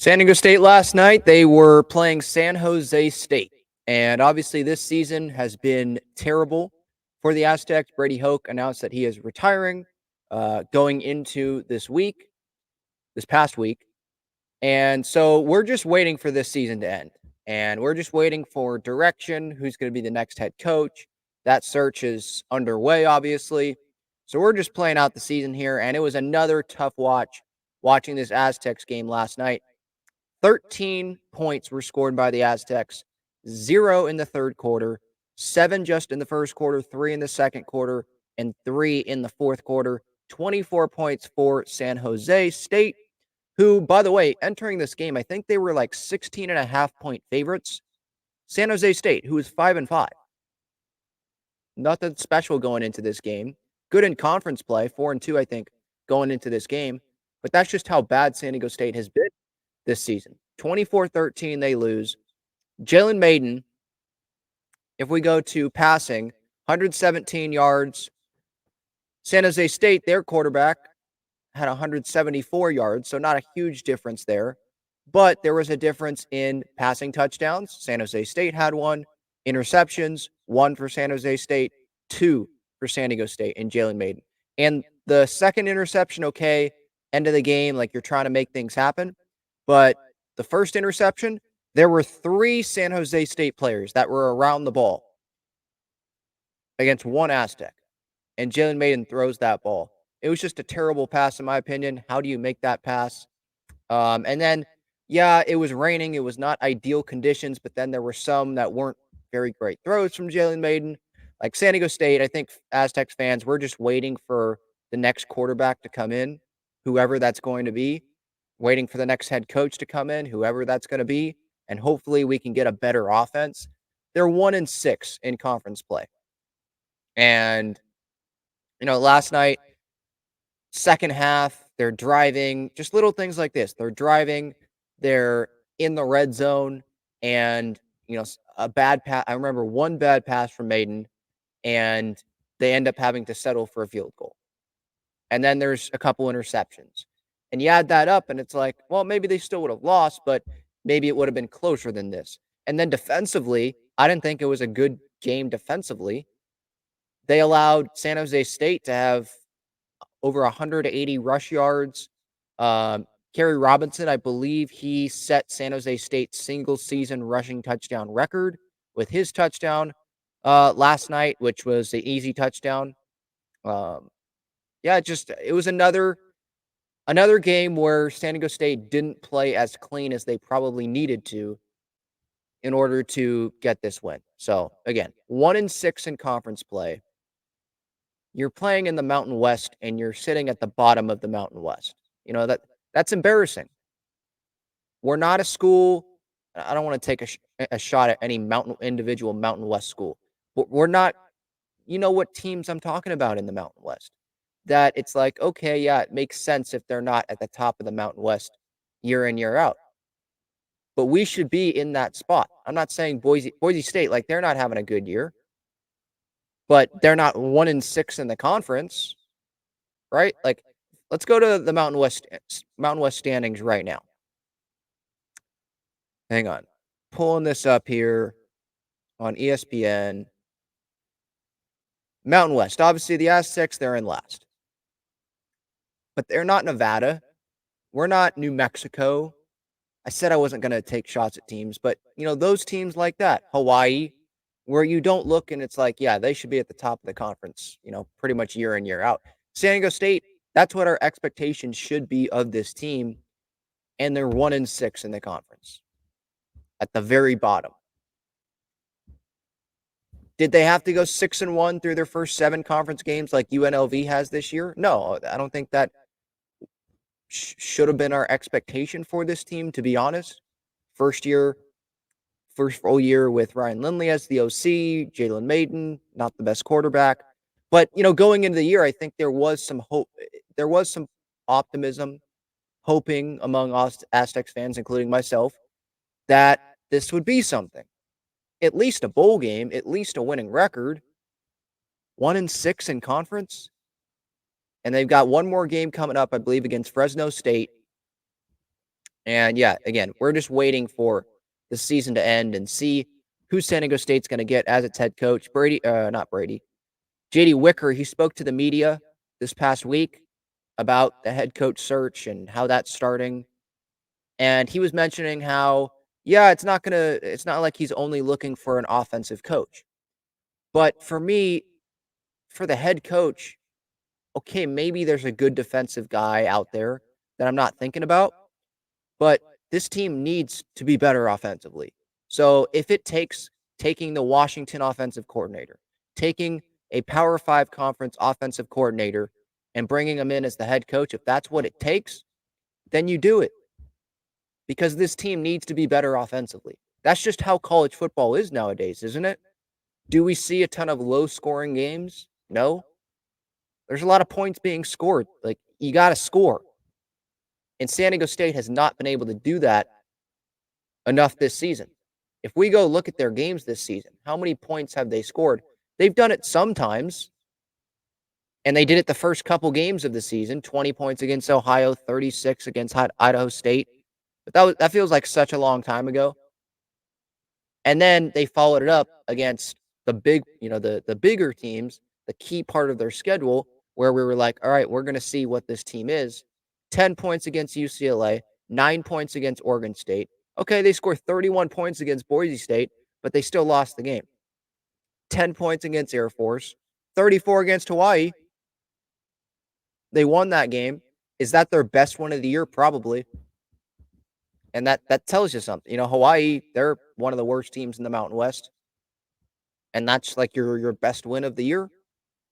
San Diego State last night, they were playing San Jose State. And obviously, this season has been terrible for the Aztecs. Brady Hoke announced that he is retiring going into this past week. And so we're just waiting for this season to end. And we're just waiting for direction, who's going to be the next head coach. That search is underway, obviously. So we're just playing out the season here. And it was another tough watching this Aztecs game last night. 13 points were scored by the Aztecs, 0 in the third quarter, 7 just in the first quarter, 3 in the second quarter, and 3 in the fourth quarter. 24 points for San Jose State, who, by the way, entering this game, I think they were like 16.5-point favorites. San Jose State, who is 5-5. Nothing special going into this game. Good in conference play, 4-2, I think, going into this game. But that's just how bad San Diego State has been this season. 24-13, they lose. Jalen Maiden, if we go to passing, 117 yards. San Jose State, their quarterback, had 174 yards, so not a huge difference there. But there was a difference in passing touchdowns. San Jose State had 1. Interceptions, 1 for San Jose State, 2 for San Diego State and Jalen Maiden. And the second interception, okay, end of the game, like you're trying to make things happen. But the first interception, there were 3 San Jose State players that were around the ball against 1 Aztec. And Jalen Maiden throws that ball. It was just a terrible pass, in my opinion. How do you make that pass? And then, yeah, it was raining. It was not ideal conditions, but then there were some that weren't very great throws from Jalen Maiden. Like San Diego State, I think Aztecs fans, we're just waiting for the next quarterback to come in, whoever that's going to be. Waiting for the next head coach to come in, whoever that's going to be, and hopefully we can get a better offense. They're 1-6 in conference play. And, last night, second half, they're driving, just little things like this. They're driving, they're in the red zone, and, a bad pass. I remember one bad pass from Maiden, and they end up having to settle for a field goal. And then there's a couple interceptions. And you add that up, and it's like, well, maybe they still would have lost, but maybe it would have been closer than this. And then defensively, I didn't think it was a good game defensively. They allowed San Jose State to have over 180 rush yards. Kerry Robinson, I believe he set San Jose State's single-season rushing touchdown record with his touchdown last night, which was the easy touchdown. It was another game where San Diego State didn't play as clean as they probably needed to in order to get this win. So, again, 1-6 in conference play. You're playing in the Mountain West, and you're sitting at the bottom of the Mountain West. That's embarrassing. We're not a school. I don't want to take a shot at any individual Mountain West school. But we're not, what teams I'm talking about in the Mountain West. That it's like, okay, yeah, it makes sense if they're not at the top of the Mountain West year in, year out. But we should be in that spot. I'm not saying Boise State, like they're not having a good year, but they're not 1-6 in the conference, right? Like, let's go to the Mountain West standings right now. Hang on. Pulling this up here on ESPN. Mountain West. Obviously, the Aztecs, they're in last. But they're not Nevada. We're not New Mexico. I said I wasn't going to take shots at teams, but, those teams like that, Hawaii, where you don't look and it's like, yeah, they should be at the top of the conference, pretty much year in, year out. San Diego State, that's what our expectations should be of this team, and they're 1-6 in the conference at the very bottom. Did they have to go 6-1 through their first 7 conference games like UNLV has this year? No, I don't think that should have been our expectation for this team, to be honest. First full year with Ryan Lindley as the OC, Jalen Maiden, not the best quarterback. But, going into the year, I think there was some hope. There was some optimism, hoping among Aztecs fans, including myself, that this would be something. At least a bowl game, at least a winning record. 1-6 in conference. And they've got one more game coming up, I believe, against Fresno State. And yeah, again, we're just waiting for the season to end and see who San Diego State's going to get as its head coach. Not Brady. JD Wicker, he spoke to the media this past week about the head coach search and how that's starting. And he was mentioning how, yeah, it's not like he's only looking for an offensive coach. But for me, for the head coach, okay, maybe there's a good defensive guy out there that I'm not thinking about, but this team needs to be better offensively. So if it takes taking the Washington offensive coordinator, taking a Power 5 conference offensive coordinator and bringing him in as the head coach, if that's what it takes, then you do it. Because this team needs to be better offensively. That's just how college football is nowadays, isn't it? Do we see a ton of low-scoring games? No. There's a lot of points being scored. Like, you gotta score. And San Diego State has not been able to do that enough this season. If we go look at their games this season, how many points have they scored? They've done it sometimes, and they did it the first couple games of the season, 20 points against Ohio, 36 against Idaho State. But that feels like such a long time ago. And then they followed it up against the the bigger teams, the key part of their schedule, where we were like, all right, we're going to see what this team is. 10 points against UCLA, 9 points against Oregon State. Okay, they scored 31 points against Boise State, but they still lost the game. 10 points against Air Force, 34 against Hawaii. They won that game. Is that their best one of the year? Probably. And that tells you something. Hawaii, they're one of the worst teams in the Mountain West. And that's like your best win of the year.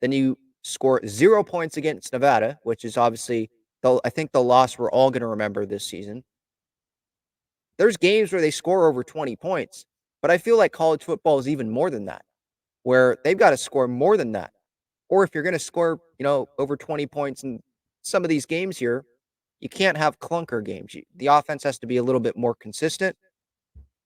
Then you score 0 points against Nevada, which is obviously I think the loss we're all going to remember this season. There's games where they score over 20 points, but I feel like college football is even more than that, where they've got to score more than that. Or if you're going to score, over 20 points in some of these games here, you can't have clunker games. The offense has to be a little bit more consistent,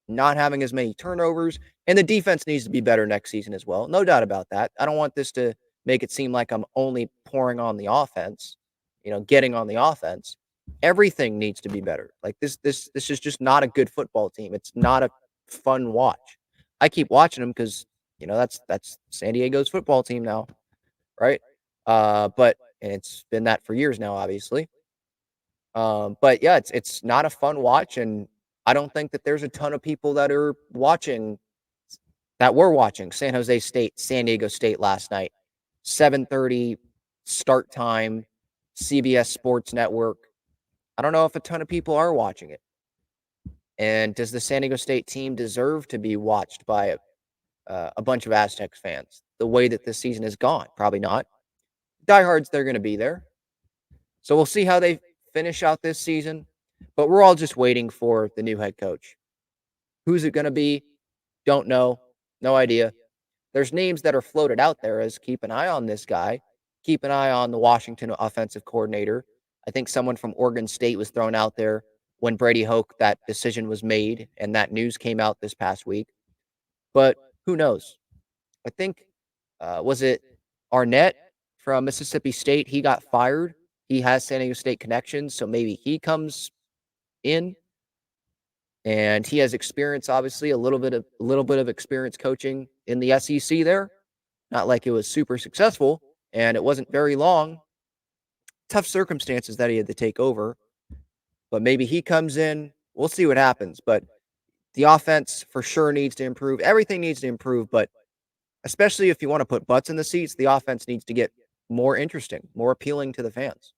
not having as many turnovers, and the defense needs to be better next season as well. No doubt about that. I don't want this to make it seem like I'm only pouring on the offense, getting on the offense. Everything needs to be better. Like this is just not a good football team. It's not a fun watch. I keep watching them because that's San Diego's football team now, right? But and it's been that for years now, obviously. But yeah, it's not a fun watch, and I don't think that there's a ton of people that were watching San Jose State, San Diego State last night. 7:30 start time, CBS Sports Network. I don't know if a ton of people are watching it. And does the San Diego State team deserve to be watched by a bunch of Aztecs fans the way that this season has gone? Probably not. Diehards, they're going to be there. So we'll see how they finish out this season. But we're all just waiting for the new head coach. Who's it going to be? Don't know. No idea. There's names that are floated out there as keep an eye on this guy. Keep an eye on the Washington offensive coordinator. I think someone from Oregon State was thrown out there when Brady Hoke, that decision was made and that news came out this past week. But who knows? I think, was it Arnett from Mississippi State? He got fired. He has San Diego State connections, so maybe he comes in. And he has experience, obviously, a little bit of experience coaching in the SEC there. Not like it was super successful, and it wasn't very long. Tough circumstances that he had to take over. But maybe he comes in. We'll see what happens. But the offense for sure needs to improve. Everything needs to improve, but especially if you want to put butts in the seats, the offense needs to get more interesting, more appealing to the fans.